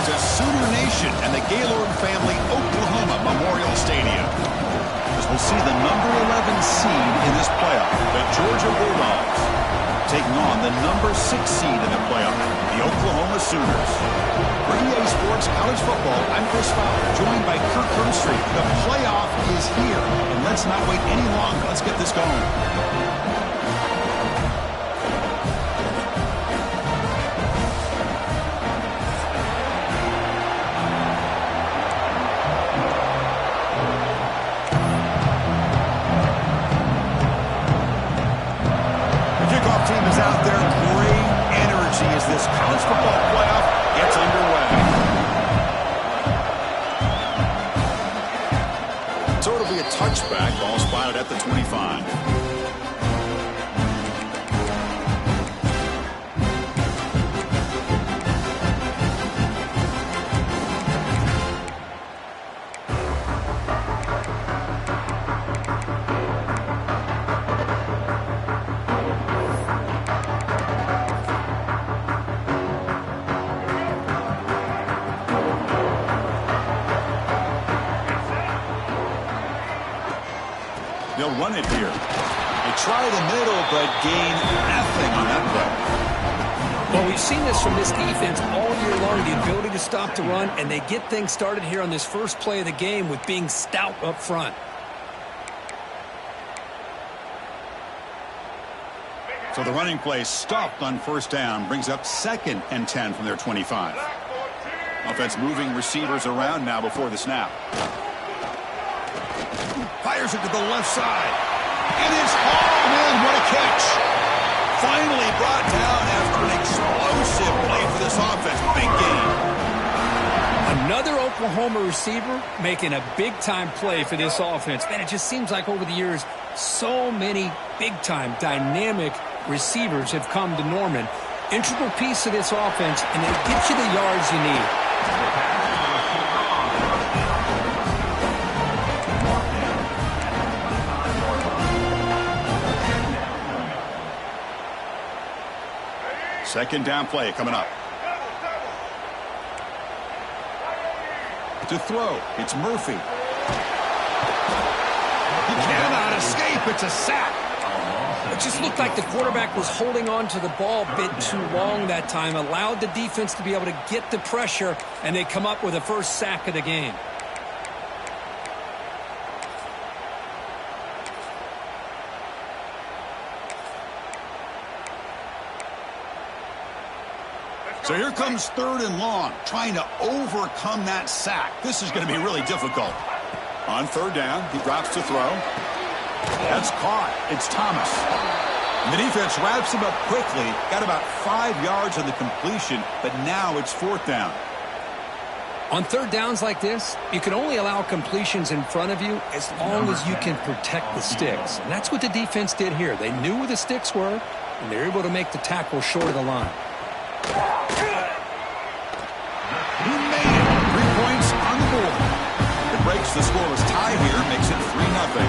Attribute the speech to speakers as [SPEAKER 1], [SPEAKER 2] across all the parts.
[SPEAKER 1] to Sooner Nation and the Gaylord family Oklahoma Memorial Stadium. As we'll see the number 11 seed in this playoff, the Georgia Bulldogs, taking on the number 6 seed in the playoff, the Oklahoma Sooners. For EA Sports College Football, I'm Chris Fowler, joined by Kirk Hermstreet. The playoff is here, and let's not wait any longer. Let's get this going. Team is out there. Great energy as this college football playoff gets underway. So it'll be a touchback. Ball spotted at the 25. They'll run it here. They try the middle, but gain nothing on that play.
[SPEAKER 2] Well, we've seen this from this defense all year long, the ability to stop the run, and they get things started here on this first play of the game with being stout up front.
[SPEAKER 1] So the running play stopped on first down, brings up 2nd and 10 from their 25. Offense moving receivers around now before the snap. Fires it to the left side. It is, oh man, what a catch. Finally brought down after an explosive play for this offense. Big game.
[SPEAKER 2] Another Oklahoma receiver making a big-time play for this offense. Man, it just seems like over the years, so many big-time, dynamic receivers have come to Norman. Integral piece of this offense, and they get you the yards you need.
[SPEAKER 1] Second down play coming up. To throw, it's Murphy. He cannot escape. It's a sack.
[SPEAKER 2] It just looked like the quarterback was holding on to the ball a bit too long that time, allowed the defense to be able to get the pressure, and they come up with the first sack of the game.
[SPEAKER 1] So here comes 3rd and long, trying to overcome that sack. This is going to be really difficult. On 3rd down, he drops to throw. That's caught. It's Thomas. And the defense wraps him up quickly. Got about 5 yards on the completion, but now it's 4th down.
[SPEAKER 2] On 3rd downs like this, you can only allow completions in front of you as long as you can protect the sticks. And that's what the defense did here. They knew where the sticks were, and they were able to make the tackle short of the line.
[SPEAKER 1] He made it. 3 points on the board. It breaks the scoreless tie here, makes it 3-0.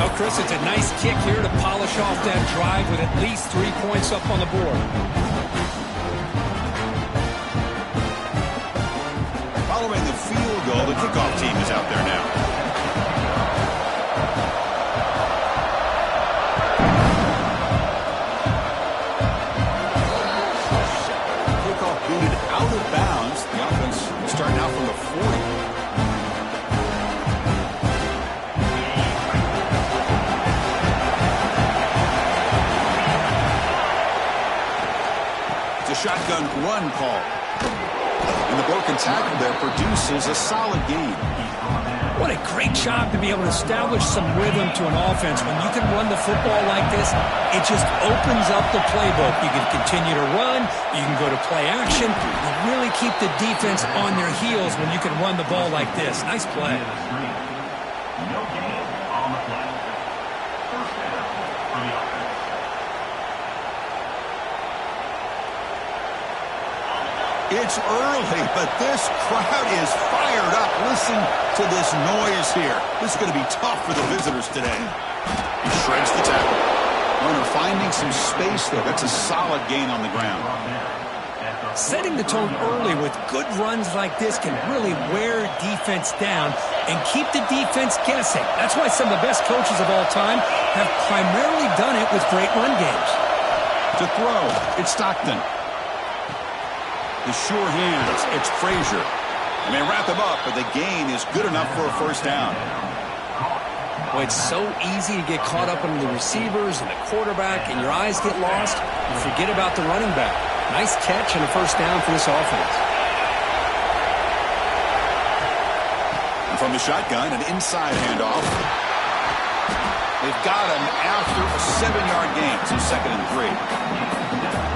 [SPEAKER 2] Oh, Chris, it's a nice kick here to polish off that drive with at least 3 points up on the board.
[SPEAKER 1] Following the field goal, the kickoff team is out there now. Out of bounds. The offense will start now from the 40. It's a shotgun run call. And the broken tackle there produces a solid gain.
[SPEAKER 2] What a great job to be able to establish some rhythm to an offense. When you can run the football like this, it just opens up the playbook. You can continue to run. You can go to play action. You really keep the defense on their heels when you can run the ball like this. Nice play.
[SPEAKER 1] It's early, but this crowd is fired up. Listen to this noise here. This is going to be tough for the visitors today. He shreds the tackle. Runner finding some space there. That's a solid gain on the ground.
[SPEAKER 2] Setting the tone early with good runs like this can really wear defense down and keep the defense guessing. That's why some of the best coaches of all time have primarily done it with great run games.
[SPEAKER 1] To throw, it's Stockton. The sure hands, it's Frazier. And they wrap him up, but the gain is good enough for a first down.
[SPEAKER 2] Boy, it's so easy to get caught up in the receivers and the quarterback, and your eyes get lost. You forget about the running back. Nice catch and a first down for this offense.
[SPEAKER 1] And from the shotgun, an inside handoff. They've got him after a 7-yard gain, so 2nd and 3.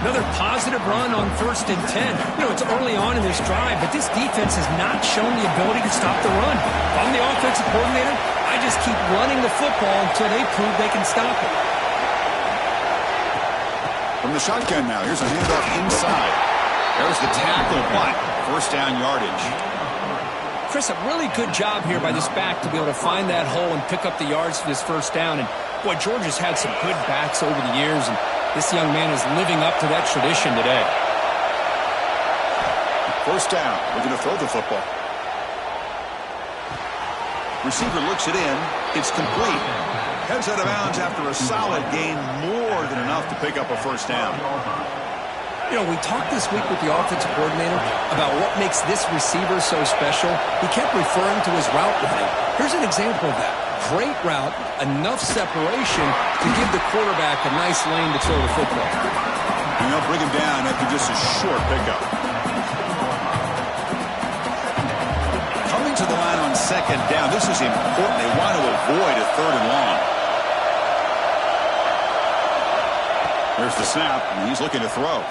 [SPEAKER 2] Another positive run on 1st and 10. You know, it's early on in this drive, but this defense has not shown the ability to stop the run. If I'm the offensive coordinator, I just keep running the football until they prove they can stop it.
[SPEAKER 1] From the shotgun now, here's a handoff inside. There's the tackle, but first down yardage.
[SPEAKER 2] Chris, a really good job here by this back to be able to find that hole and pick up the yards for this first down. And, boy, Georgia's had some good backs over the years, and this young man is living up to that tradition today.
[SPEAKER 1] First down. We're going to throw the football. Receiver looks it in. It's complete. Heads out of bounds after a solid gain, more than enough to pick up a first down.
[SPEAKER 2] You know, we talked this week with the offensive coordinator about what makes this receiver so special. He kept referring to his route running. Here's an example of that. Great route, enough separation to give the quarterback a nice lane to throw the football.
[SPEAKER 1] And they'll bring him down after just a short pickup. Coming to the line on 2nd down. This is important. They want to avoid a 3rd and long. There's the snap, and he's looking to throw.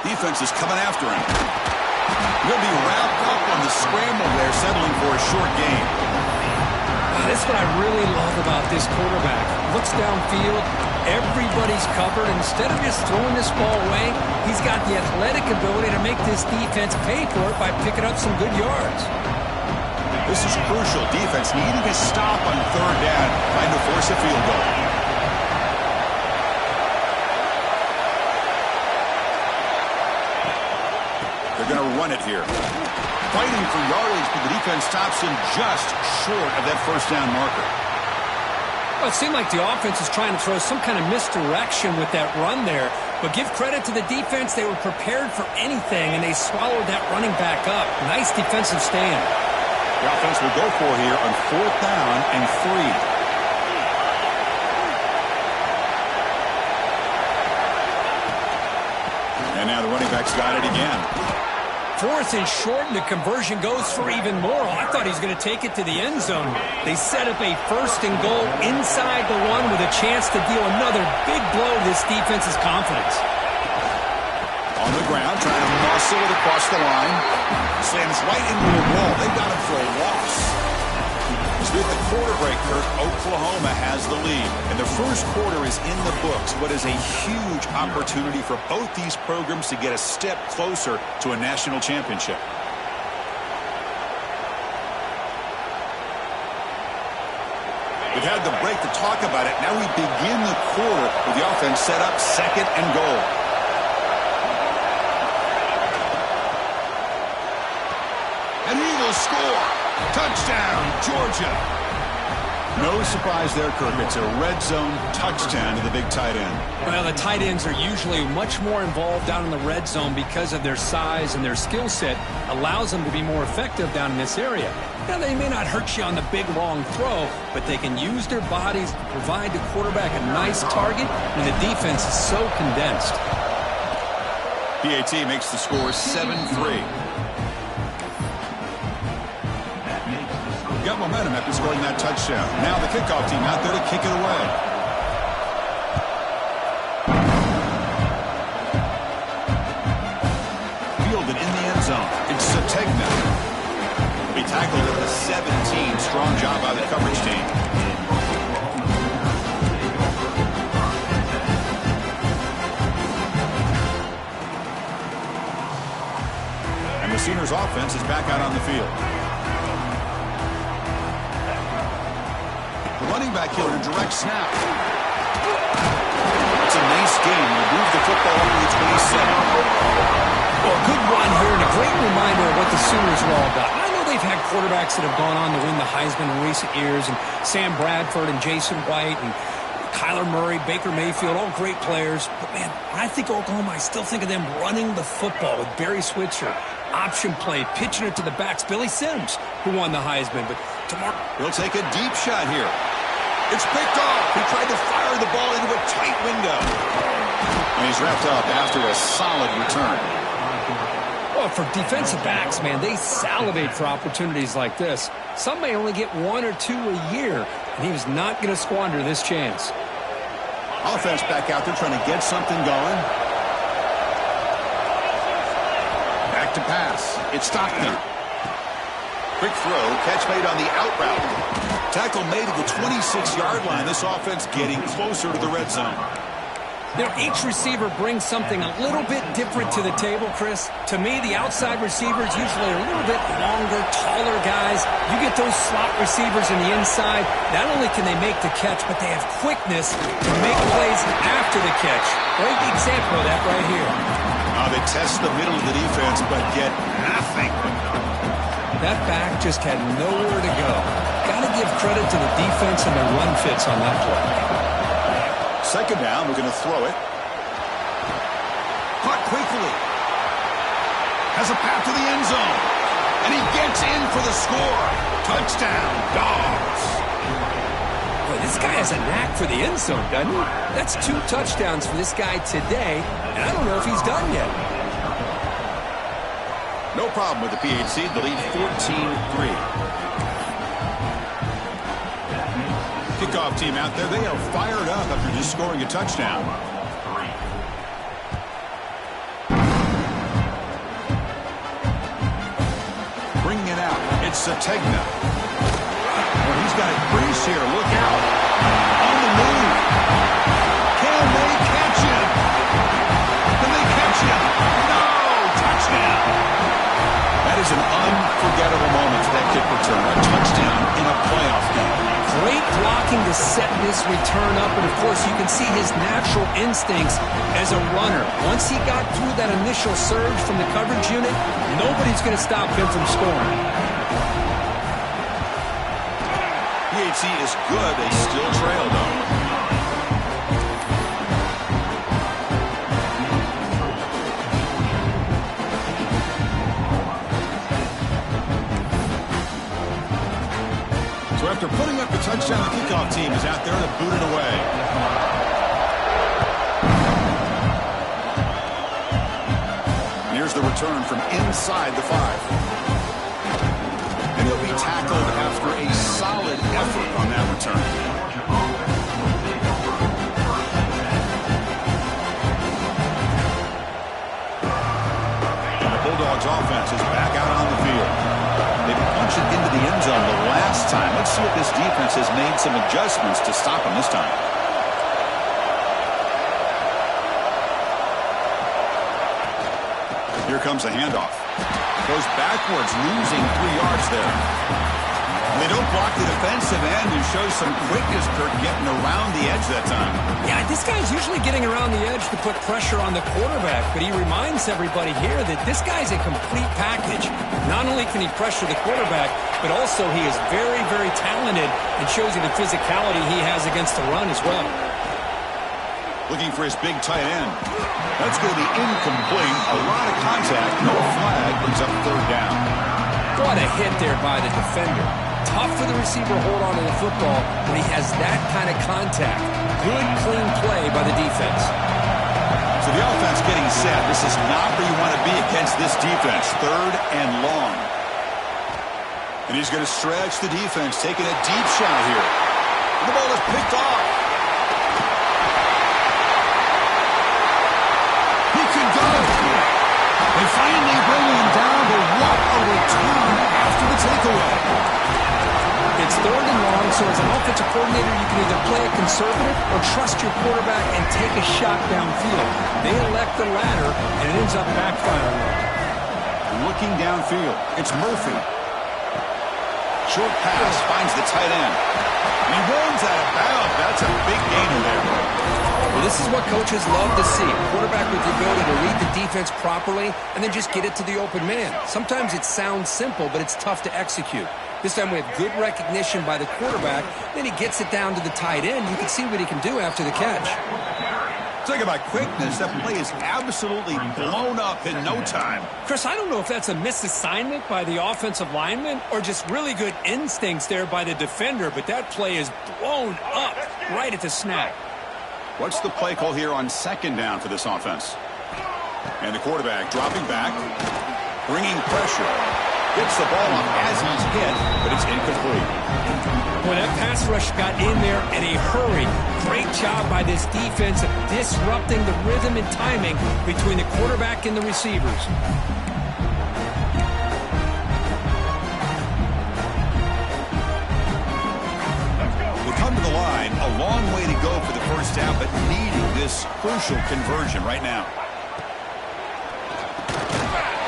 [SPEAKER 1] Defense is coming after him. He'll be wrapped up on the scramble there, settling for a short gain.
[SPEAKER 2] That's what I really love about this quarterback. Looks downfield, everybody's covered. Instead of just throwing this ball away, he's got the athletic ability to make this defense pay for it by picking up some good yards.
[SPEAKER 1] This is crucial. Defense needing a stop on 3rd down, trying to force a field goal. They're going to run it here. Fighting for yardage, but the defense stops him just short of that first down marker.
[SPEAKER 2] Well, it seemed like the offense is trying to throw some kind of misdirection with that run there. But give credit to the defense. They were prepared for anything, and they swallowed that running back up. Nice defensive stand.
[SPEAKER 1] The offense will go for here on 4th down and 3. And now the running back's got it again.
[SPEAKER 2] 4th and short, and the conversion goes for even more. I thought he was going to take it to the end zone. They set up a 1st and goal inside the 1 with a chance to deal another big blow to this defense's confidence.
[SPEAKER 1] On the ground, trying to muscle it across the line. Slams right into the wall. They've got him for a loss. With the quarter break, Kirk, Oklahoma has the lead. And the first quarter is in the books. What is a huge opportunity for both these programs to get a step closer to a national championship. We've had the break to talk about it. Now we begin the quarter with the offense set up 2nd and goal. And he will score. Touchdown, Georgia. No surprise there, Kirk. It's a red zone touchdown to the big tight end.
[SPEAKER 2] Well, the tight ends are usually much more involved down in the red zone because of their size, and their skill set allows them to be more effective down in this area. Now, they may not hurt you on the big, long throw, but they can use their bodies to provide the quarterback a nice target when the defense is so condensed.
[SPEAKER 1] PAT makes the score 7-3. Got momentum after scoring that touchdown. Now the kickoff team out there to kick it away. Fielded in the end zone. It's Sategna. He tackled at the 17. Strong job by the coverage team. And the Sooners offense is back out on the field. Running back here in a direct snap. It's a nice game. They move the football over to 27.
[SPEAKER 2] a good run here and a great reminder of what the Sooners are all about. I know they've had quarterbacks that have gone on to win the Heisman in recent years, and Sam Bradford and Jason White and Kyler Murray, Baker Mayfield, all great players. But, man, when I think Oklahoma, I still think of them running the football with Barry Switzer, option play, pitching it to the backs. Billy Sims, who won the Heisman. But tomorrow,
[SPEAKER 1] he'll take a deep shot here. It's picked off. He tried to fire the ball into a tight window. And he's wrapped up after a solid return.
[SPEAKER 2] Well, for defensive backs, man, they salivate for opportunities like this. Some may only get 1 or 2 a year, and he was not going to squander this chance.
[SPEAKER 1] Offense back out there trying to get something going. Back to pass. It's Stockton. Quick throw. Catch made on the out route. Tackle made at the 26-yard line. This offense getting closer to the red zone.
[SPEAKER 2] You know, each receiver brings something a little bit different to the table, Chris. To me, the outside receivers usually are a little bit longer, taller guys. You get those slot receivers in the inside. Not only can they make the catch, but they have quickness to make plays after the catch. Great example of that right here.
[SPEAKER 1] They test the middle of the defense, but get nothing.
[SPEAKER 2] That back just had nowhere to go. Got to give credit to the defense and their run fits on that play.
[SPEAKER 1] Second down, we're going to throw it. Caught quickly. Has a path to the end zone. And he gets in for the score. Touchdown, Dogs.
[SPEAKER 2] Boy, this guy has a knack for the end zone, doesn't he? That's 2 touchdowns for this guy today, and I don't know if he's done yet.
[SPEAKER 1] No problem with the PHC. The lead 14-3. Kickoff team out there, they are fired up after just scoring a touchdown. Bringing it out, it's Sategna. Well, he's got a crease here, look out. On the move. Can they catch him? Can they catch him? No! Touchdown! That is an unforgettable moment for that kick return. A touchdown in a playoff game.
[SPEAKER 2] Great blocking to set this return up, and of course you can see his natural instincts as a runner. Once he got through that initial surge from the coverage unit, nobody's going to stop him from scoring.
[SPEAKER 1] PHC is good. They still trail, though. So after putting up the touchdown, the kickoff team is out there to boot it away. And here's the return from inside the 5. And he'll be tackled after a solid effort on that return. And the Bulldogs offense is back out on the field. They punched it into the end zone the last time. Let's see if this defense has made some adjustments to stop him this time. Here comes the handoff. Goes backwards, losing 3 yards there. They don't block the defensive end and show some quickness, Kirk, getting around the edge that time.
[SPEAKER 2] Yeah, this guy's usually getting around the edge to put pressure on the quarterback, but he reminds everybody here that this guy's a complete package. Not only can he pressure the quarterback, but also he is very, very talented and shows you the physicality he has against the run as well.
[SPEAKER 1] Looking for his big tight end. That's going to be incomplete. A lot of contact, no flag, brings up 3rd down.
[SPEAKER 2] What a hit there by the defender. Tough for the receiver to hold on to the football when he has that kind of contact. Good, clean play by the defense.
[SPEAKER 1] So the offense getting set. This is not where you want to be against this defense. 3rd and long. And he's going to stretch the defense, taking a deep shot here. The ball is picked off. He could go. They finally bring him down, but what a return after the takeaway.
[SPEAKER 2] It's 3rd and long, so as an offensive coordinator, you can either play it conservative or trust your quarterback and take a shot downfield. They elect the latter, and it ends up backfiring.
[SPEAKER 1] Looking downfield, it's Murphy. Short pass finds the tight end. And he runs out of bounds. That's a big gainer there.
[SPEAKER 2] Well, this is what coaches love to see. A quarterback with the ability to read the defense properly and then just get it to the open man. Sometimes it sounds simple, but it's tough to execute. This time we have good recognition by the quarterback. Then he gets it down to the tight end. You can see what he can do after the catch.
[SPEAKER 1] Talk about quickness. That play is absolutely blown up in no time.
[SPEAKER 2] Chris, I don't know if that's a misassignment by the offensive lineman or just really good instincts there by the defender, but that play is blown up right at the snap.
[SPEAKER 1] What's the play call here on second down for this offense? And the quarterback dropping back, bringing pressure. Gets the ball up as he's hit, but it's incomplete.
[SPEAKER 2] When that pass rush got in there in a hurry, great job by this defense of disrupting the rhythm and timing between the quarterback and the receivers.
[SPEAKER 1] They come to the line, a long way to go for the first down, but needing this crucial conversion right now.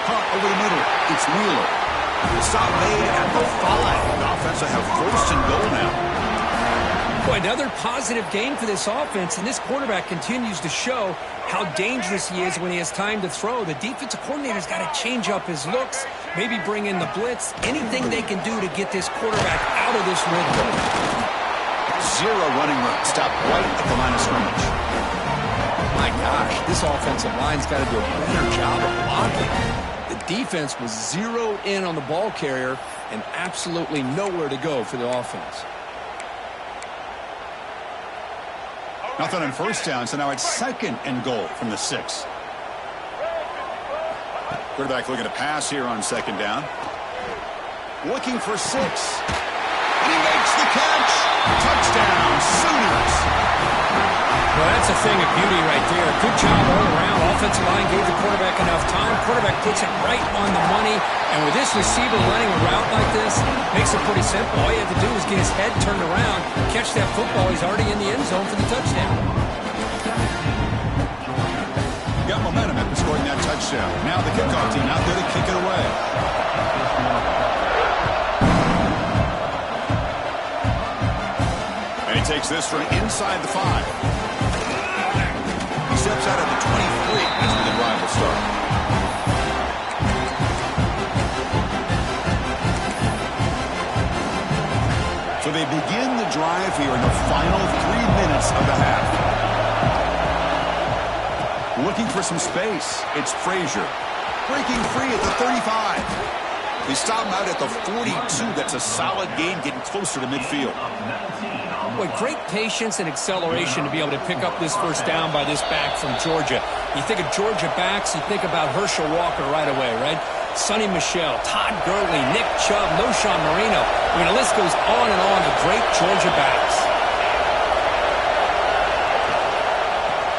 [SPEAKER 1] Caught over the middle. It's Wheeler. Stop made at the 5. The offense will have first and goal now.
[SPEAKER 2] Boy, another positive game for this offense, and this quarterback continues to show how dangerous he is when he has time to throw. The defensive coordinator's got to change up his looks, maybe bring in the blitz, anything they can do to get this quarterback out of this rhythm.
[SPEAKER 1] Zero running room. Stop right at the line of scrimmage.
[SPEAKER 2] My gosh, this offensive line's got to do a better job of blocking. The defense was zeroed in on the ball carrier and absolutely nowhere to go for the offense.
[SPEAKER 1] Nothing on first down, so now it's second and goal from the 6. Quarterback looking to pass here on second down. Looking for 6. And he makes the catch. Touchdown, Sooners.
[SPEAKER 2] Well, that's a thing of beauty right there. Good job all around. Offensive line gave the quarterback enough time. Quarterback puts it right on the money. And with this receiver running a route like this, makes it pretty simple. All you have to do is get his head turned around, catch that football. He's already in the end zone for the touchdown.
[SPEAKER 1] Got momentum after scoring that touchdown. Now the kickoff team out there to kick it away. And he takes this from inside the 5. He steps out at the 23. That's where the drive will start. So they begin the drive here in the final 3 minutes of the half. Looking for some space. It's Frazier. Breaking free at the 35. They stop him out at the 42. That's a solid gain, getting closer to midfield.
[SPEAKER 2] Boy, great patience and acceleration to be able to pick up this first down by this back from Georgia. You think of Georgia backs, you think about Herschel Walker right away, right? Sonny Michel, Todd Gurley, Nick Chubb, Noshawn Marino. I mean, the list goes on and on of great Georgia backs.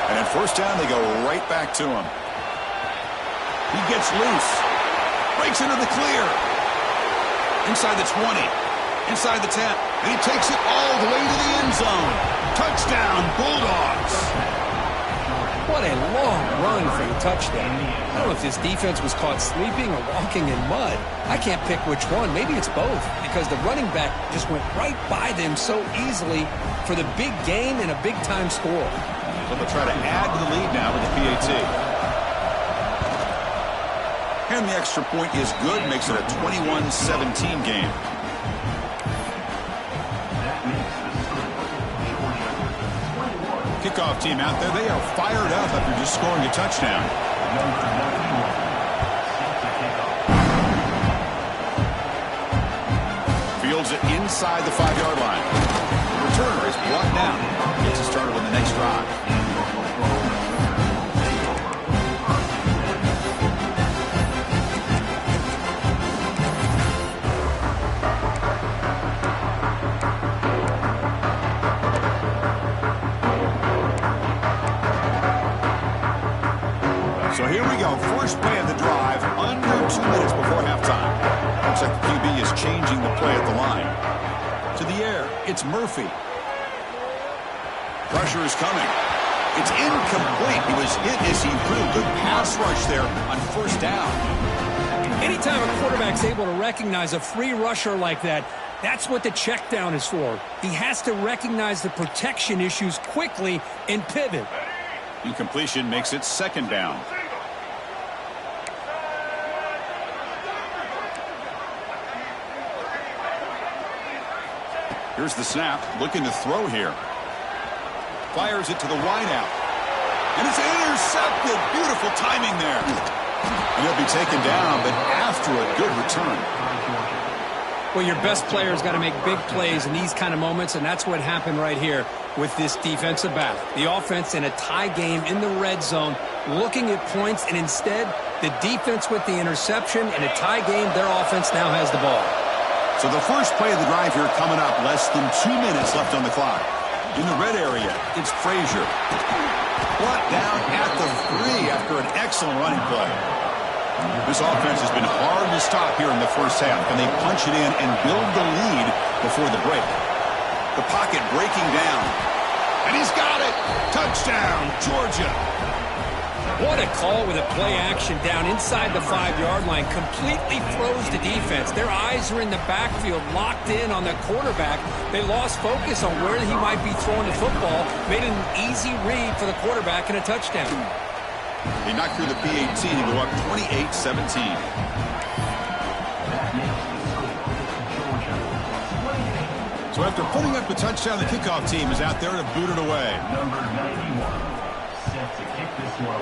[SPEAKER 1] And at first down, they go right back to him. He gets loose. Breaks into the clear. Inside the 20. Inside the 10. And he takes it all the way to the end zone. Touchdown, Bulldogs.
[SPEAKER 2] What a long run for the touchdown. I don't know if this defense was caught sleeping or walking in mud. I can't pick which one. Maybe it's both, because the running back just went right by them so easily for the big gain and a big-time score.
[SPEAKER 1] So they'll try to add to the lead now with the PAT. And the extra point is good, makes it a 21-17 game. Kickoff team out there, they are fired up after just scoring a touchdown. Fields it inside the 5-yard line. The returner is brought down. Gets us started with the next drive. So here we go, first play of the drive, under 2 minutes before halftime. Looks like the QB is changing the play at the line. To the air, it's Murphy. Pressure is coming. It's incomplete. He was hit as he threw. Good pass rush there on first down.
[SPEAKER 2] Anytime a quarterback's able to recognize a free rusher like that, That's what the check down is for. He has to recognize the protection issues quickly and pivot.
[SPEAKER 1] Incompletion makes it second down. Here's the snap, looking to throw here. Fires it to the wideout. And it's intercepted. Beautiful timing there. And he'll be taken down, but after a good return.
[SPEAKER 2] Well, your best player's got to make big plays in these kind of moments, and that's what happened right here with this defensive back. The offense in a tie game in the red zone, looking at points, and instead, the defense with the interception. In a tie game, their offense now has the ball.
[SPEAKER 1] So the first play of the drive here coming up, less than 2 minutes left on the clock. In the red area, it's Frazier. Brought down at the 3 after an excellent running play. This offense has been hard to stop here in the first half, and they punch it in and build the lead before the break. The pocket breaking down. And he's got it! Touchdown, Georgia!
[SPEAKER 2] What a call with a play action down inside the 5-yard line. Completely froze the defense. Their eyes are in the backfield, locked in on the quarterback. They lost focus on where he might be throwing the football. Made an easy read for the quarterback and a touchdown.
[SPEAKER 1] They knocked through the P-18 and go up 28-17. So after putting up the touchdown, the kickoff team is out there to boot it away.
[SPEAKER 3] Number 91, set to kick this one.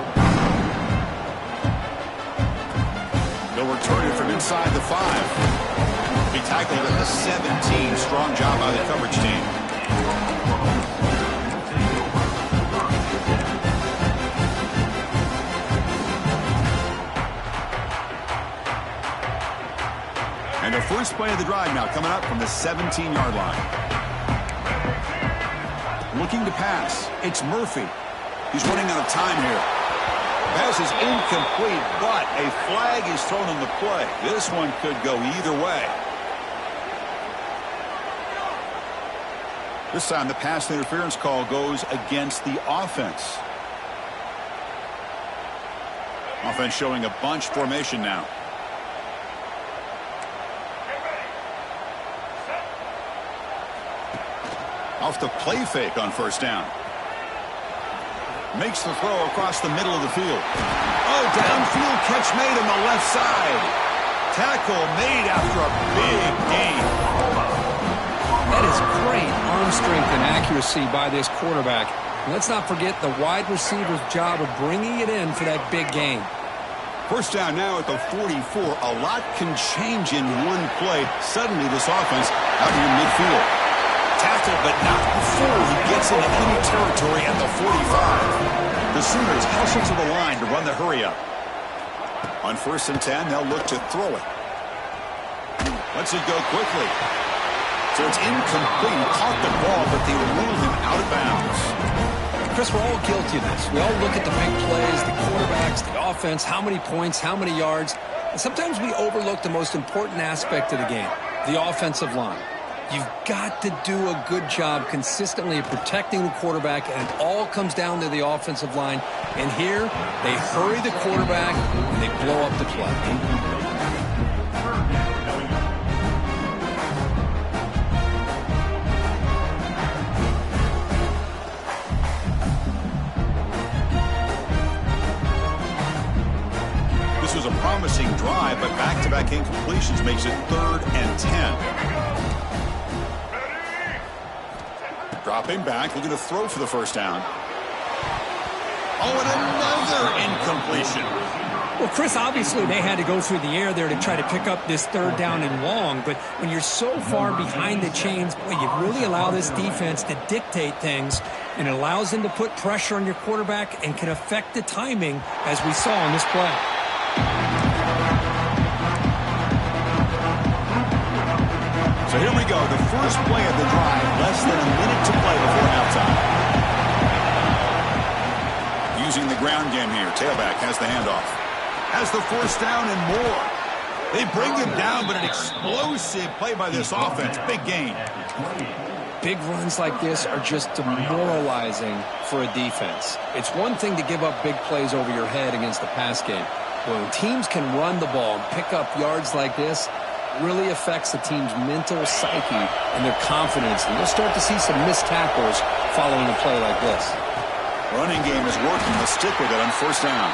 [SPEAKER 1] They'll return it from inside the 5. Be tackled at the 17. Strong job by the coverage team. And the first play of the drive now coming up from the 17-yard line. Looking to pass. It's Murphy. He's running out of time here. Pass is incomplete, but a flag is thrown on the play. This one could go either way. This time the pass interference call goes against the offense. Offense showing a bunch formation now. Off the play fake on first down. Makes the throw across the middle of the field. Oh, downfield catch made on the left side. Tackle made after a big gain.
[SPEAKER 2] That is great arm strength and accuracy by this quarterback. And let's not forget the wide receiver's job of bringing it in for that big gain.
[SPEAKER 1] First down now at the 44. A lot can change in one play. Suddenly this offense out in midfield. Tackle, but not before he gets into enemy territory at the 45. The Sooners hustle to the line to run the hurry up. On 1st and 10, they'll look to throw it. Lets it go quickly. So it's incomplete. He caught the ball, but they ruled him out of bounds.
[SPEAKER 2] Chris, we're all guilty of this. We all look at the big plays, the quarterbacks, the offense, how many points, how many yards. And sometimes we overlook the most important aspect of the game, the offensive line. You've got to do a good job consistently of protecting the quarterback, and it all comes down to the offensive line. And here, they hurry the quarterback, and they blow up the play.
[SPEAKER 1] This was a promising drive, but back-to-back incompletions makes it 3rd and 10. Dropping back, looking to throw for the first down. Oh, and another incompletion.
[SPEAKER 2] Well, Chris, obviously they had to go through the air there to try to pick up this 3rd down and long, but when you're so far behind the chains, boy, you really allow this defense to dictate things, and it allows them to put pressure on your quarterback and can affect the timing, as we saw on this play.
[SPEAKER 1] So here we go, the first play of the drive, less than a minute to play before halftime. Using the ground game here, tailback has the handoff. Has the first down and more. They bring him down, but an explosive play by this offense. Big gain.
[SPEAKER 2] Big runs like this are just demoralizing for a defense. It's one thing to give up big plays over your head against the pass game. But when teams can run the ball and pick up yards like this, really affects the team's mental psyche and their confidence. And you'll start to see some missed tackles following a play like this.
[SPEAKER 1] Running game is working. They'll stick with it on first down.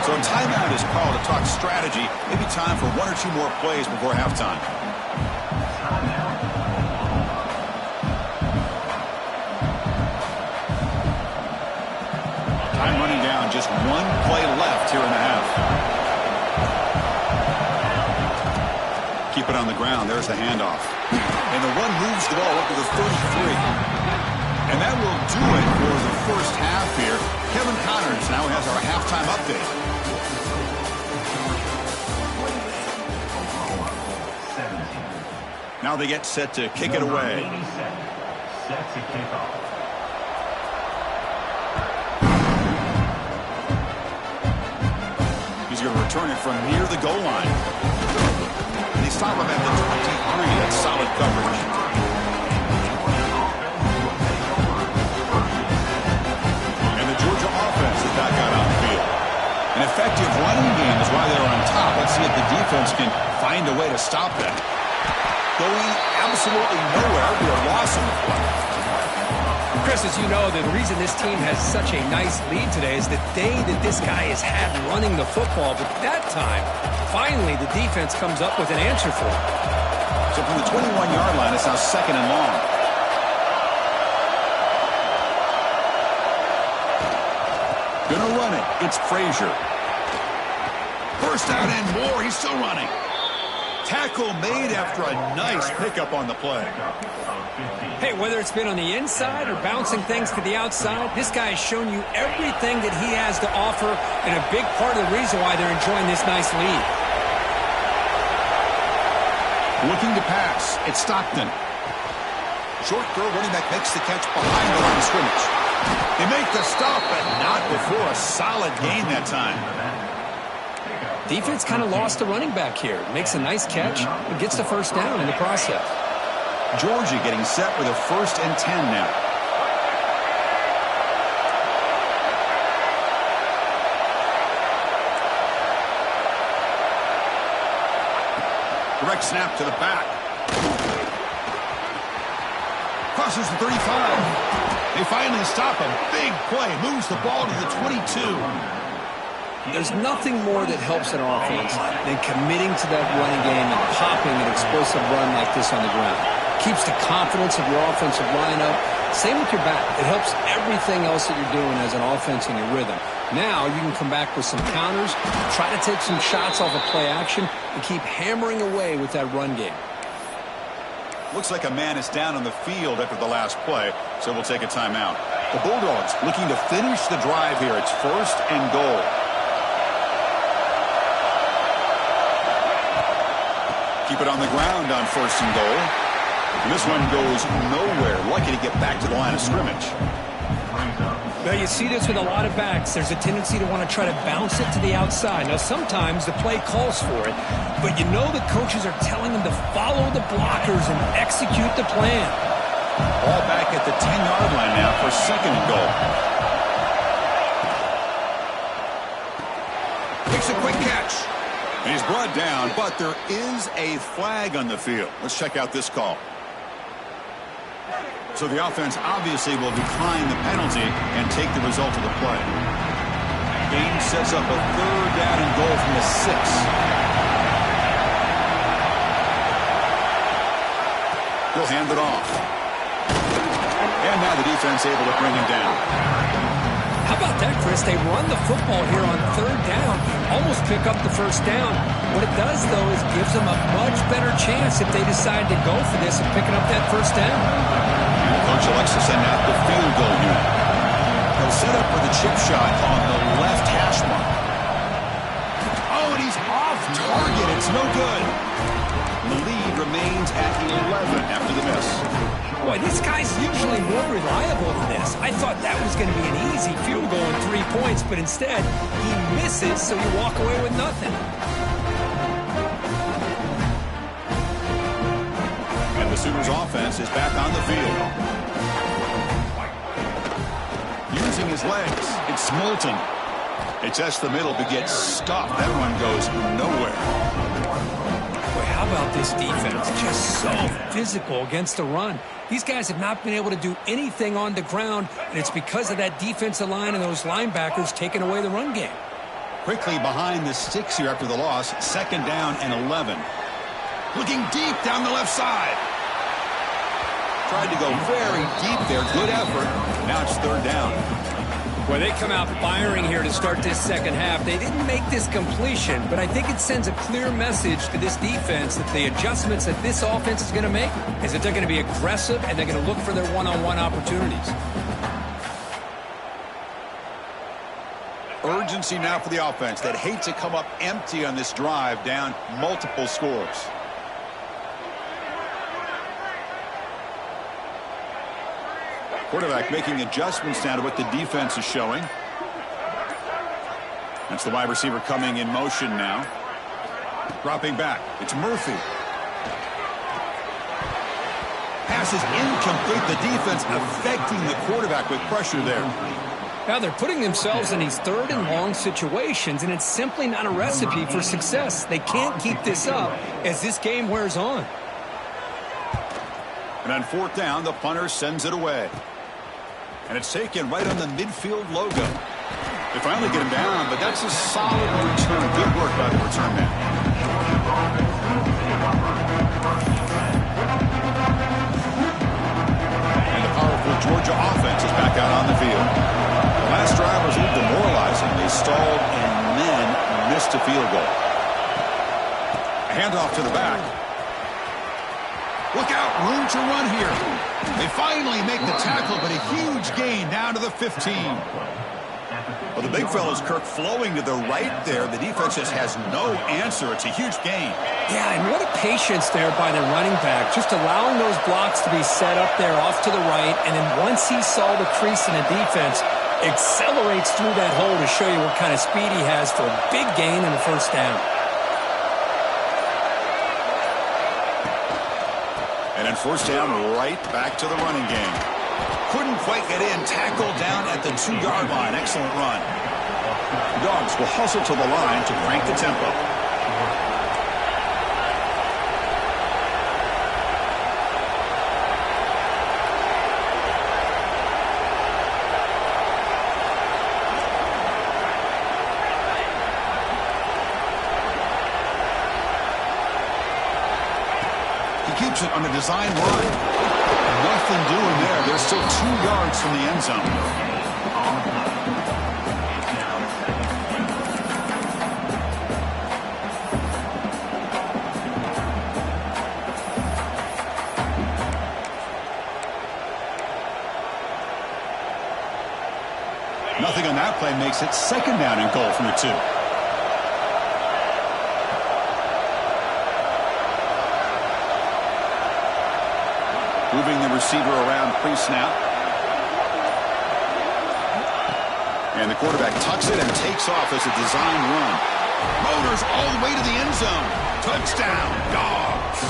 [SPEAKER 1] So a timeout is called to talk strategy. Maybe time for one or two more plays before halftime. Time running down. Just one play left here in the half. Keep it on the ground. There's the handoff. And the run moves the ball up to the 33. And that will do it for the first half here. Kevin Connors now has our halftime update. Now they get set to kick it away.
[SPEAKER 3] Set to kick off.
[SPEAKER 1] He's going to return it from near the goal line. And they stop him at the 23. That's solid coverage. And the Georgia offense is back out on the field. An effective running game is why they're on top. Let's see if the defense can find a way to stop that. Going absolutely nowhere. It'll be a loss on the play.
[SPEAKER 2] Chris, as you know, the reason this team has such a nice lead today is the day that this guy has had running the football. But that time, finally, the defense comes up with an answer for it.
[SPEAKER 1] So from the 21-yard line, it's now second and long. Gonna run it. It's Frazier. First down and more. He's still running. Tackle made after a nice pickup on the play.
[SPEAKER 2] Hey, whether it's been on the inside or bouncing things to the outside, this guy has shown you everything that he has to offer, and a big part of the reason why they're enjoying this nice lead.
[SPEAKER 1] Looking to pass. It's Stockton. Short throw, running back makes the catch behind the line of scrimmage. They make the stop, but not before a solid gain that time.
[SPEAKER 2] Defense kind of lost the running back here. Makes a nice catch and gets the first down in the process.
[SPEAKER 1] Georgia getting set with a 1st and 10 now. Direct snap to the back. Crosses the 35. They finally stop him. Big play. Moves the ball to the 22.
[SPEAKER 2] There's nothing more that helps an offense than committing to that running game and popping an explosive run like this on the ground. Keeps the confidence of your offensive lineup. Same with your back. It helps everything else that you're doing as an offense in your rhythm. Now you can come back with some counters, try to take some shots off of play action, and keep hammering away with that run game.
[SPEAKER 1] Looks like a man is down on the field after the last play, so we'll take a timeout. The Bulldogs looking to finish the drive here. It's 1st and goal. Keep it on the ground on 1st and goal. And this one goes nowhere. Lucky to get back to the line of scrimmage.
[SPEAKER 2] Well, you see this with a lot of backs. There's a tendency to want to try to bounce it to the outside. Now, sometimes the play calls for it, but you know the coaches are telling them to follow the blockers and execute the plan.
[SPEAKER 1] Ball back at the 10-yard line now for 2nd and goal. Makes a quick catch. And he's brought down, but there is a flag on the field. Let's check out this call. So the offense obviously will decline the penalty and take the result of the play. Game sets up a 3rd down and goal from the 6. He'll hand it off. And now the defense able to bring him down.
[SPEAKER 2] How about that, Chris? They run the football here on 3rd down, almost pick up the first down. What it does, though, is gives them a much better chance if they decide to go for this and picking up that first down.
[SPEAKER 1] And coach elects to send out the field goal unit. They'll set up with a chip shot on the left hash mark. Oh, and he's off target. It's no good. The lead remains at 11 after the miss.
[SPEAKER 2] Boy, this guy's usually more reliable than this. I thought that was going to be an easy field goal and 3 points, but instead, he misses, so you walk away with nothing.
[SPEAKER 1] And the Sooners offense is back on the field. Using his legs, it's Moulton. It tests the middle but gets stuffed. That one goes nowhere.
[SPEAKER 2] Boy, how about this defense. Just so physical against the run. These guys have not been able to do anything on the ground, and it's because of that defensive line and those linebackers taking away the run game.
[SPEAKER 1] Quickly behind the sticks here after the loss. 2nd down and 11. Looking deep down the left side. Tried to go very deep there. Good effort. Now it's 3rd down.
[SPEAKER 2] Well, they come out firing here to start this second half. They didn't make this completion, but I think it sends a clear message to this defense that the adjustments that this offense is going to make is that they're going to be aggressive and they're going to look for their one-on-one opportunities.
[SPEAKER 1] Urgency now for the offense that hate to come up empty on this drive, down multiple scores. Quarterback making adjustments now to what the defense is showing. That's the wide receiver coming in motion now. Dropping back. It's Murphy. Pass is incomplete. The defense affecting the quarterback with pressure there.
[SPEAKER 2] Now they're putting themselves in these 3rd and long situations, and it's simply not a recipe for success. They can't keep this up as this game wears on.
[SPEAKER 1] And on 4th down, the punter sends it away. And it's taken right on the midfield logo. They finally get him down, but that's a solid return. Good work by the return man. And the powerful Georgia offense is back out on the field. The last drive was a little demoralizing. They stalled and then missed a field goal. A handoff to the back. Look out, room to run here. They finally make the tackle, but a huge gain down to the 15. Well, the big fellow's Kirk flowing to the right there. The defense just has no answer. It's a huge gain.
[SPEAKER 2] Yeah, and what a patience there by the running back. Just allowing those blocks to be set up there off to the right, and then once he saw the crease in the defense, accelerates through that hole to show you what kind of speed he has for a big gain in the 1st down.
[SPEAKER 1] And then 1st down, right back to the running game. Couldn't quite get in. Tackled down at the 2-yard line. Excellent run. The Dogs will hustle to the line to crank the tempo. Keeps it on a design run. Nothing doing there. They're still 2 yards from the end zone. Nothing on that play makes it 2nd down and goal from the 2. Moving the receiver around pre-snap. And the quarterback tucks it and takes off as a design run. Motors all the way to the end zone. Touchdown, Dogs.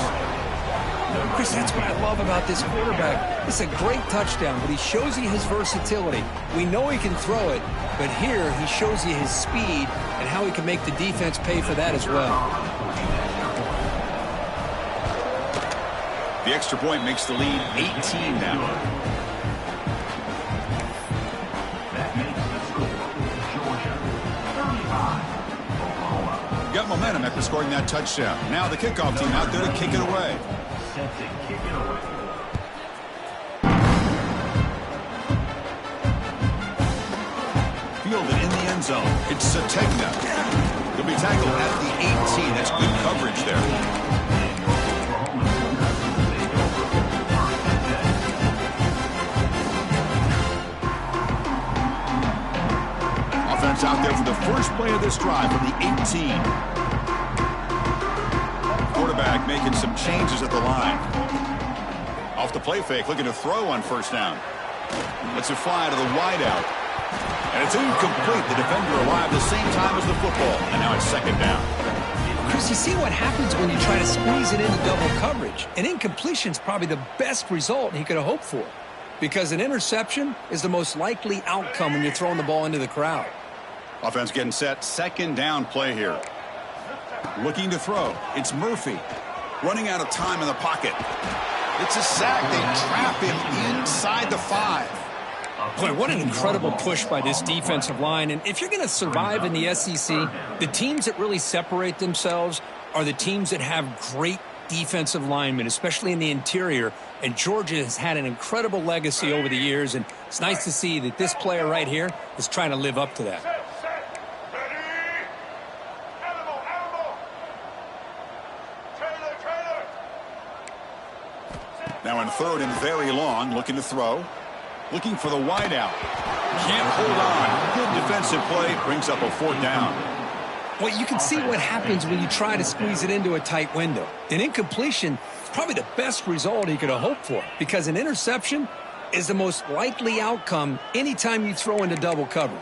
[SPEAKER 2] Chris, that's what I love about this quarterback. It's a great touchdown, but he shows you his versatility. We know he can throw it, but here he shows you his speed and how he can make the defense pay for that as well.
[SPEAKER 1] The extra point makes the lead 18 now. Got momentum after scoring that touchdown. Now the kickoff team out there to kick it away. Fielded in the end zone. It's Sategna. He'll be tackled at the 18. That's good coverage there. Out there for the first play of this drive from the 18. Quarterback making some changes at the line. Off the play fake, looking to throw on 1st down. Lets it fly to the wideout. And it's incomplete. The defender arrived the same time as the football. And now it's 2nd down.
[SPEAKER 2] Chris, you see what happens when you try to squeeze it into double coverage. An incompletion is probably the best result he could have hoped for. Because an interception is the most likely outcome when you're throwing the ball into the crowd.
[SPEAKER 1] Offense getting set. 2nd down play here. Looking to throw. It's Murphy. Running out of time in the pocket. It's a sack. They trap him inside the 5.
[SPEAKER 2] Boy, what an incredible push by this defensive line. And if you're going to survive in the SEC, the teams that really separate themselves are the teams that have great defensive linemen, especially in the interior. And Georgia has had an incredible legacy over the years, and it's nice to see that this player right here is trying to live up to that.
[SPEAKER 1] Now in 3rd and very long, looking to throw. Looking for the wide out. Can't hold on. Good defensive play. Brings up a 4th down.
[SPEAKER 2] Well, you can see what happens when you try to squeeze it into a tight window. An incompletion is probably the best result he could have hoped for, because an interception is the most likely outcome anytime you throw into double coverage.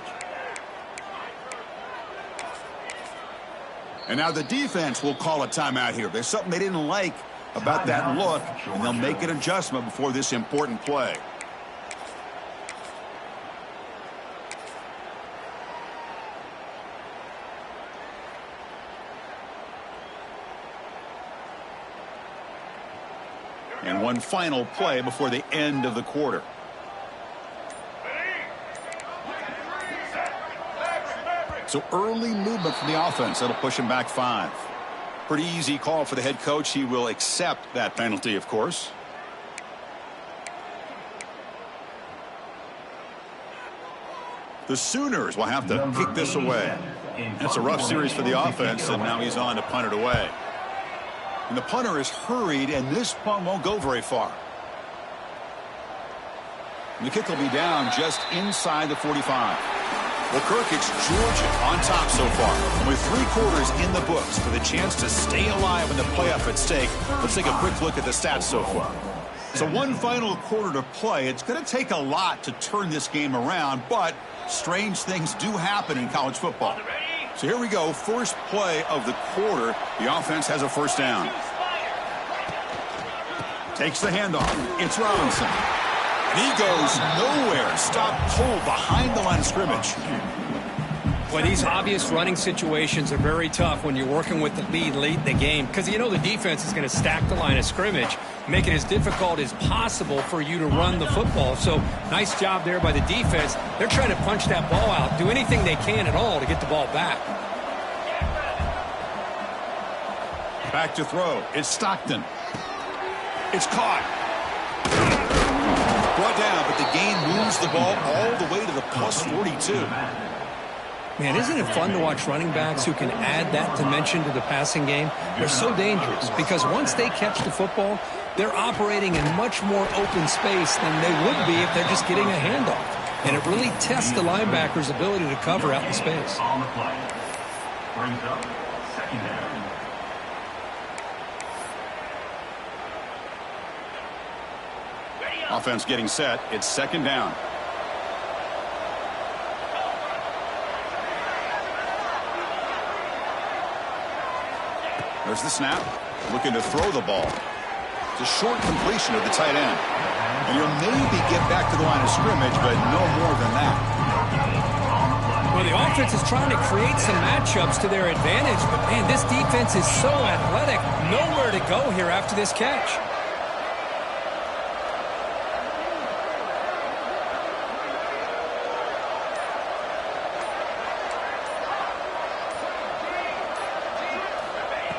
[SPEAKER 1] And now the defense will call a timeout here. There's something they didn't like about that look, and they'll make an adjustment before this important play. And one final play before the end of the quarter. So early movement from the offense. That'll push him back 5. Pretty easy call for the head coach. He will accept that penalty, of course. The Sooners will have to kick this away. That's a rough series for the offense, and now he's on to punt it away. And the punter is hurried, and this punt won't go very far. And the kick will be down just inside the 45. Well, Kirk, it's Georgia on top so far. And with 3 quarters in the books for the chance to stay alive in the playoff at stake, let's take a quick look at the stats so far. So one final quarter to play. It's going to take a lot to turn this game around, but strange things do happen in college football. So here we go. First play of the quarter. The offense has a 1st down. Takes the handoff. It's Robinson. And he goes nowhere. Stop pulled behind the line of scrimmage.
[SPEAKER 2] Well, these obvious running situations are very tough when you're working with the lead late in the game, because you know the defense is going to stack the line of scrimmage, make it as difficult as possible for you to run the football. So nice job there by the defense. They're trying to punch that ball out, do anything they can at all to get the ball back.
[SPEAKER 1] Back to throw. It's Stockton. It's caught. Brought down, but the gain moves the ball all the way to the plus 42.
[SPEAKER 2] Man, isn't it fun to watch running backs who can add that dimension to the passing game? They're so dangerous because once they catch the football, they're operating in much more open space than they would be if they're just getting a handoff. And it really tests the linebacker's ability to cover out in space.
[SPEAKER 3] On the play. Brings up 2nd down.
[SPEAKER 1] Offense getting set. It's 2nd down. There's the snap. Looking to throw the ball. It's a short completion of the tight end. And he'll maybe get back to the line of scrimmage, but no more than that.
[SPEAKER 2] Well, the offense is trying to create some matchups to their advantage, but man, this defense is so athletic. Nowhere to go here after this catch.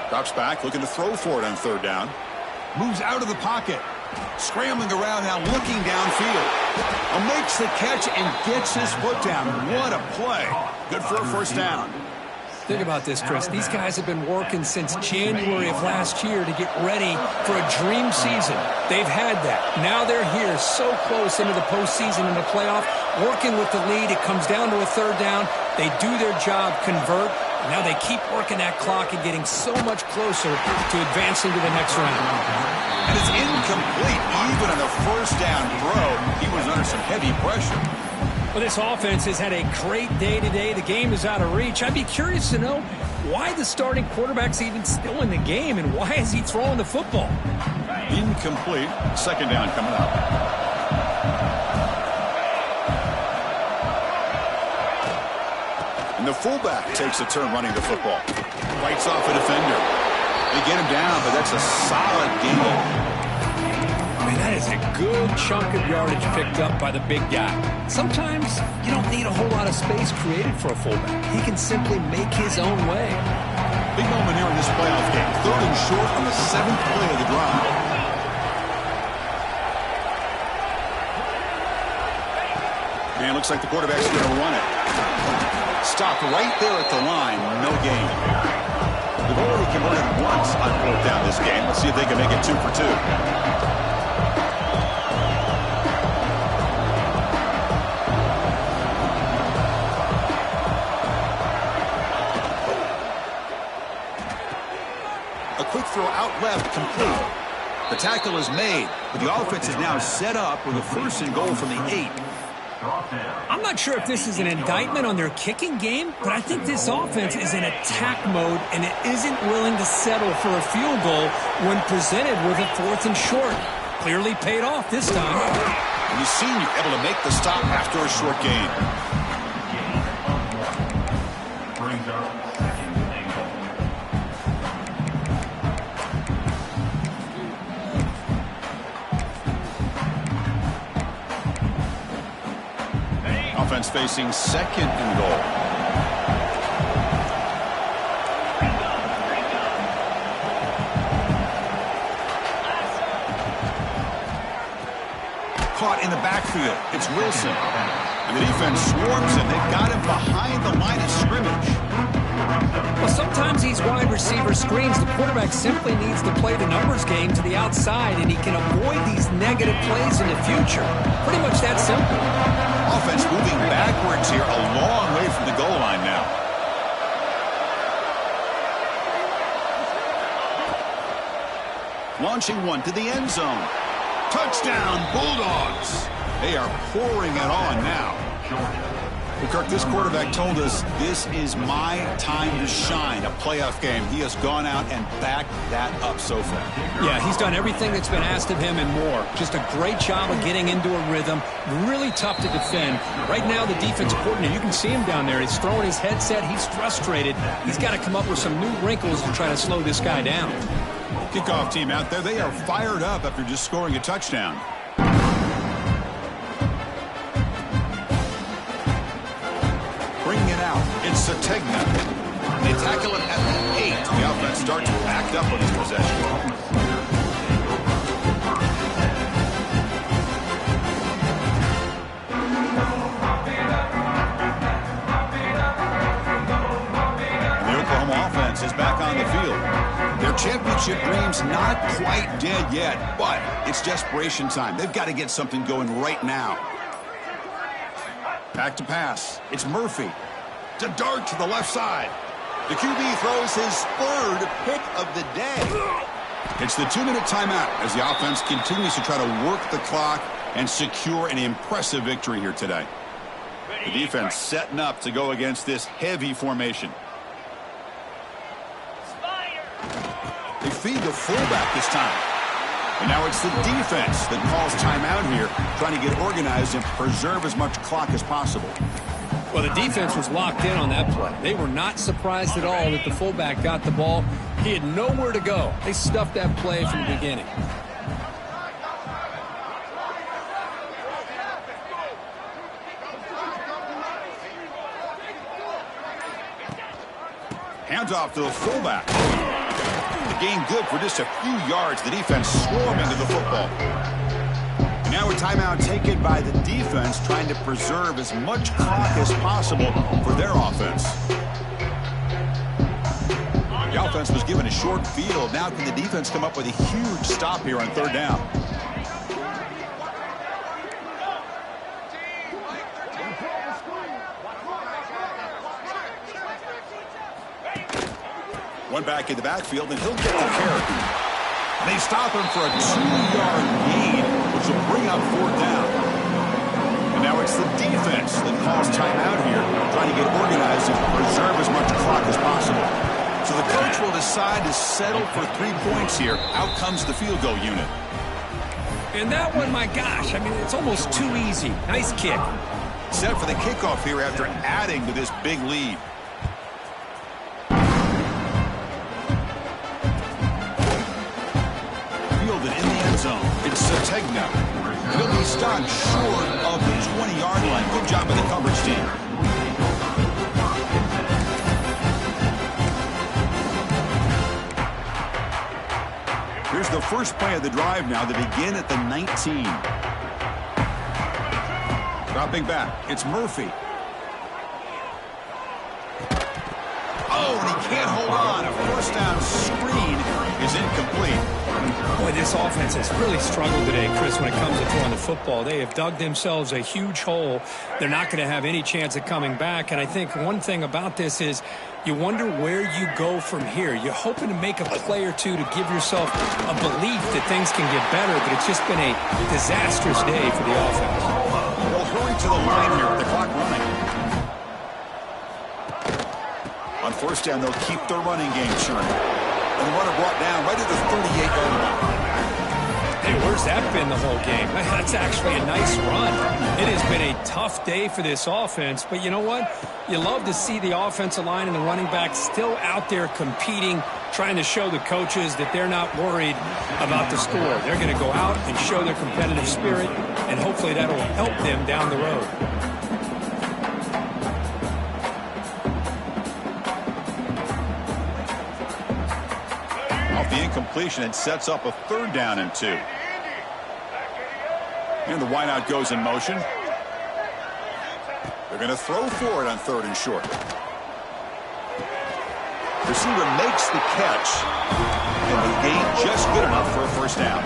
[SPEAKER 1] Drops back, looking to throw for it on 3rd down. Moves out of the pocket. Scrambling around now, looking downfield. Makes the catch and gets his foot down. What a play. Good for a 1st down.
[SPEAKER 2] Think about this, Chris. These guys have been working since January of last year to get ready for a dream season. They've had that. Now they're here so close into the postseason and the playoff, working with the lead. It comes down to a 3rd down. They do their job, convert. Now they keep working that clock and getting so much closer to advancing to the next round.
[SPEAKER 1] And it's incomplete. Even on the 1st down throw, he was under some heavy pressure.
[SPEAKER 2] Well, this offense has had a great day today. The game is out of reach. I'd be curious to know why the starting quarterback's even still in the game and why is he throwing the football?
[SPEAKER 1] Incomplete. 2nd down coming up. And the fullback takes a turn running the football. Fights off a defender. They get him down, but that's a solid gain.
[SPEAKER 2] Man, that is a good chunk of yardage picked up by the big guy. Sometimes you don't need a whole lot of space created for a fullback. He can simply make his own way.
[SPEAKER 1] Big moment here in this playoff game. 3rd and short on the 7th play of the drive. And looks like the quarterback's going to run it. Stopped right there at the line. No gain. They've already converted once on 4th down this game. Let's see if they can make it 2 for 2. A quick throw out left, complete. The tackle is made, but the offense is now set up with a 1st and goal from the 8.
[SPEAKER 2] I'm not sure if this is an indictment on their kicking game, but I think this offense is in attack mode, and it isn't willing to settle for a field goal when presented with a 4th and short. Clearly paid off this time.
[SPEAKER 1] And you've seen you're able to make the stop after a short gain.
[SPEAKER 3] Brings up 2nd and goal.
[SPEAKER 1] Offense facing 2nd and goal. Caught in the backfield. It's Wilson. And the defense swarms him. They've got him behind the line of scrimmage.
[SPEAKER 2] Well, sometimes these wide receiver screens, the quarterback simply needs to play the numbers game to the outside, and he can avoid these negative plays in the future. Pretty much that simple.
[SPEAKER 1] Offense moving backwards here, a long way from the goal line now. Launching one to the end zone. Touchdown, Bulldogs. They are pouring it on now. Well, Kirk, this quarterback told us this is my time to shine, a playoff game. He has gone out and backed that up so far.
[SPEAKER 2] Yeah, he's done everything that's been asked of him and more. Just a great job of getting into a rhythm. Really tough to defend. Right now, the defensive coordinator, you can see him down there. He's throwing his headset. He's frustrated. He's got to come up with some new wrinkles to try to slow this guy down.
[SPEAKER 1] Kickoff team out there. They are fired up after just scoring a touchdown. Bringing it out. It's Sategna. They tackle it at the 8. The offense starts backed up on his possession. Is back on the field. Their championship dream's not quite dead yet, but it's desperation time. They've got to get something going right now. Back to pass. It's Murphy. To dart to the left side. The QB throws his 3rd pick of the day. It's the 2-minute timeout as the offense continues to try to work the clock and secure an impressive victory here today. The defense setting up to go against this heavy formation. They feed the fullback this time. And now it's the defense that calls timeout here, trying to get organized and preserve as much clock as possible.
[SPEAKER 2] Well, the defense was locked in on that play. They were not surprised at all that the fullback got the ball. He had nowhere to go. They stuffed that play from the beginning.
[SPEAKER 1] Hands off to the fullback. The gain good for just a few yards. The defense swarming to the football. Now a timeout taken by the defense, trying to preserve as much clock as possible for their offense. The offense was given a short field. Now can the defense come up with a huge stop here on 3rd down? One back in the backfield, and he'll get the carry. And they stop him for a 2-yard gain, which will bring up 4th down. And now it's the defense that calls timeout here, trying to get organized and preserve as much clock as possible. So the coach will decide to settle for 3 points here. Out comes the field goal unit.
[SPEAKER 2] And that one, my gosh, I mean, it's almost too easy. Nice kick.
[SPEAKER 1] Set for the kickoff here after adding to this big lead. fielded in the end zone. It's Sategna. He'll be stopped short of the 20-yard line. Good job by the coverage team. Here's the first play of the drive now. They begin at the 19. Dropping back, it's Murphy. Oh, and he can't hold on. A first down screen is incomplete.
[SPEAKER 2] Boy, this offense has really struggled today, Chris, when it comes to throwing the football. They have dug themselves a huge hole. They're not going to have any chance of coming back. And I think one thing about this is you wonder where you go from here. You're hoping to make a play or two to give yourself a belief that things can get better, but it's just been a disastrous day for the offense.
[SPEAKER 1] They'll hurry to the line here with the clock running. On first down, they'll keep their running game churning. And the runner brought down right at the 38-yard line.
[SPEAKER 2] Hey, where's that been the whole game? That's actually a nice run. It has been a tough day for this offense, but you know what? You love to see the offensive line and the running back still out there competing, trying to show the coaches that they're not worried about the score. They're going to go out and show their competitive spirit, and hopefully that'll help them down the road.
[SPEAKER 1] The incompletion, it sets up a 3rd down and 2. And the wideout goes in motion. They're going to throw for it on 3rd and short. Receiver makes the catch, and the gain just good enough for a first down.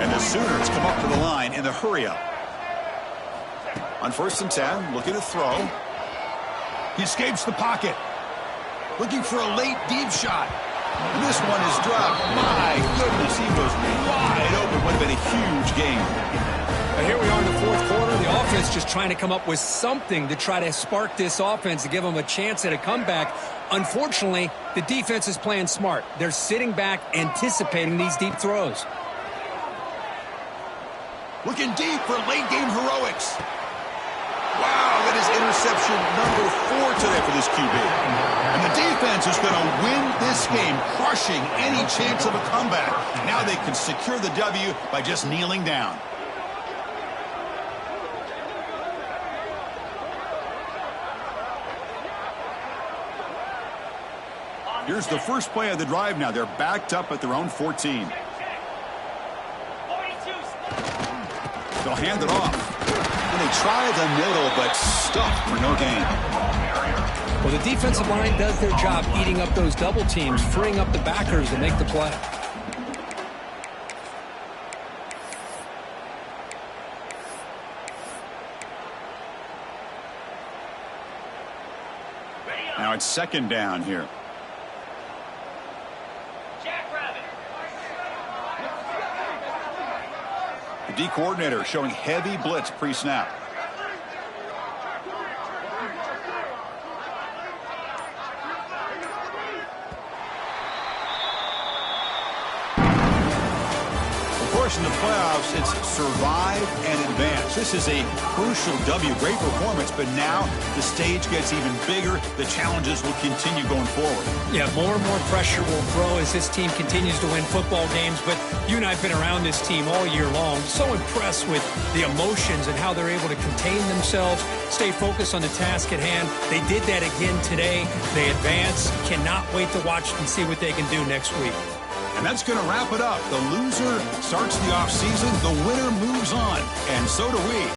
[SPEAKER 1] And the Sooners come up to the line in the hurry-up. On 1st and 10, looking to throw. He escapes the pocket. Looking for a late deep shot. And this one is dropped. My goodness, he was wide open. Would have been a huge game.
[SPEAKER 2] And here we are in the 4th quarter. The offense just trying to come up with something to try to spark this offense to give them a chance at a comeback. Unfortunately, the defense is playing smart. They're sitting back, anticipating these deep throws.
[SPEAKER 1] Looking deep for late-game heroics. Wow, that is interception number 4 today for this QB. And the defense is going to win this game, crushing any chance of a comeback. Now they can secure the W by just kneeling down. Here's the first play of the drive now. They're backed up at their own 14. They'll hand it off. And they try the middle, but stuffed for no gain.
[SPEAKER 2] Well, the defensive line does their job eating up those double teams, freeing up the backers to make the play.
[SPEAKER 1] Now it's 2nd down here. The D coordinator showing heavy blitz pre-snap. In the playoffs, it's survive and advance. This is a crucial W. Great performance, but now the stage gets even bigger. The challenges will continue going forward.
[SPEAKER 2] Yeah, more and more pressure will grow as this team continues to win football games, but you and I have been around this team all year long. So impressed with the emotions and how they're able to contain themselves, stay focused on the task at hand. They did that again today. They advance. Cannot wait to watch and see what they can do next week.
[SPEAKER 1] And that's going to wrap it up. The loser starts the offseason. The winner moves on. And so do we.